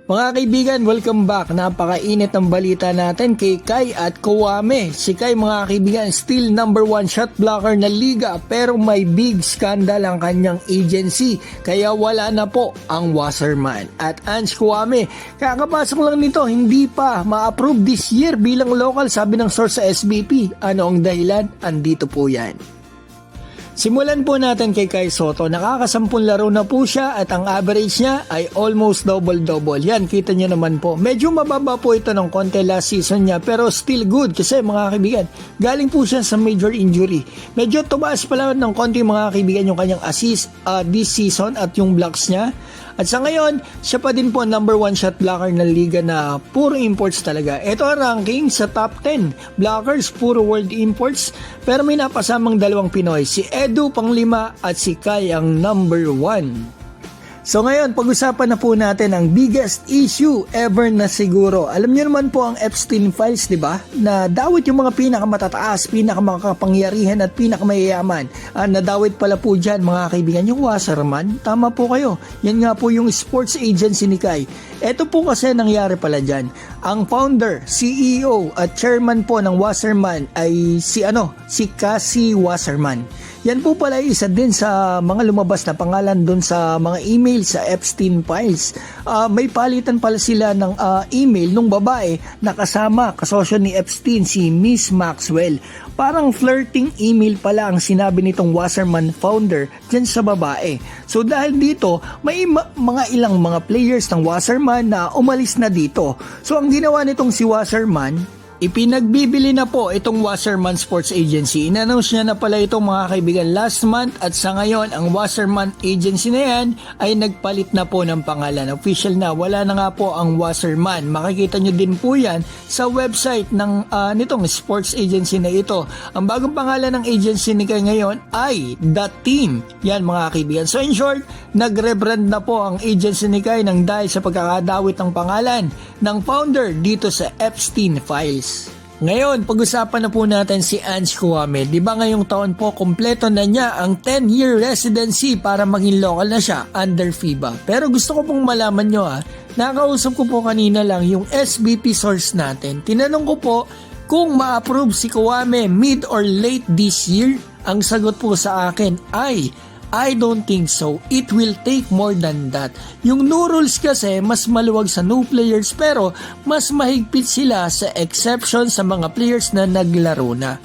Mga kaibigan, welcome back. Napakainit ng balita natin kay Kai at Kuwame. Si Kai, mga kaibigan, still number 1 shot blocker na liga pero may big scandal ang kanyang agency kaya wala na po ang Wasserman. At Ange Kuwame, kakapasok lang nito, hindi pa ma-approve this year bilang local, sabi ng source sa SBP. Ano ang dahilan? Andito po yan. Simulan po natin kay Kai Sotto. Nakakasampung laro na po siya at ang average niya ay almost double-double. Yan, kita niyo naman po. Medyo mababa po ito ng konti last season niya pero still good kasi mga kaibigan, galing po siya sa major injury. Medyo tumaas pala ng konti mga kaibigan yung kanyang assist this season at yung blocks niya. At sa ngayon, siya pa din po number 1 shot blocker ng liga na puro imports talaga. Ito ang ranking sa top 10 blockers, puro world imports. Pero may napasamang dalawang Pinoy, si Edu pang-5 at si Kai ang number 1. So ngayon, pag-usapan na po natin ang biggest issue ever na siguro. Alam niyo naman po ang Epstein Files, di ba? Na dawit yung mga pinakamatataas, pinakamakapangyarihan at pinakamayayaman. Nadawit pala po dyan mga kaibigan yung Wasserman. Tama po kayo. Yan nga po yung sports agency ni Kai. Ito po kasi nangyari pala dyan. Ang founder, CEO at chairman po ng Wasserman ay si Cassie Wasserman. Yan po pala isa din sa mga lumabas na pangalan doon sa mga email sa Epstein Files. May palitan pala sila ng email nung babae na kasosyo ni Epstein, si Miss Maxwell. Parang flirting email pala ang sinabi nitong Wasserman founder dyan sa babae. So dahil dito, may mga ilang mga players ng Wasserman na umalis na dito. So ang ginawa nitong si Wasserman, ipinagbibili na po itong Wasserman Sports Agency. In-announce niya na pala itong mga kaibigan last month at sa ngayon ang Wasserman Agency na yan ay nagpalit na po ng pangalan. Official na, wala na nga po ang Wasserman. Makikita nyo din po yan sa website ng nitong sports agency na ito. Ang bagong pangalan ng agency ni Kai ngayon ay The Team. Yan mga kaibigan. So in short, nag-rebrand na po ang agency ni Kai nang dahil sa pagkakadawit ng pangalan ng founder dito sa Epstein Files. Ngayon, pag-usapan na po natin si Ange Kuwame. Di ba ngayong taon po, kompleto na niya ang 10-year residency para maging local na siya under FIBA. Pero gusto ko pong malaman nyo nakausap ko po kanina lang yung SBP source natin. Tinanong ko po kung ma-approve si Kuwame mid or late this year. Ang sagot po sa akin ay I don't think so. It will take more than that. Yung new rules kasi mas maluwag sa new players pero mas mahigpit sila sa exception sa mga players na naglaro na.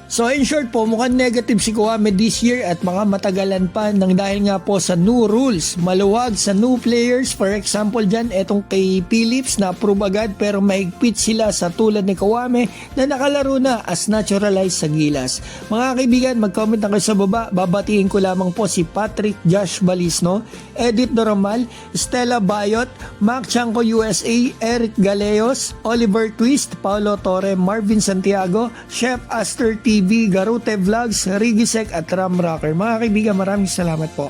So in short po, mukhang negative si Kuwame this year at mga matagalan pa nang dahil nga po sa new rules. Maluwag sa new players, for example dyan, etong kay Phillips na approve agad pero mahigpit sila sa tulad ni Kuwame na nakalaro na as naturalized sa Gilas. Mga kaibigan, mag-comment na kayo sa baba. Babatiin ko lamang po si Patrick Josh Balisno, Edith Doromal, Stella Bayot, Mac Chanco USA, Eric Galeos, Oliver Twist, Paulo Torre, Marvin Santiago, Chef Aster TV, Garute Vlogs, Rigisek at Ram Rocker. Mga kaibigan, maraming salamat po.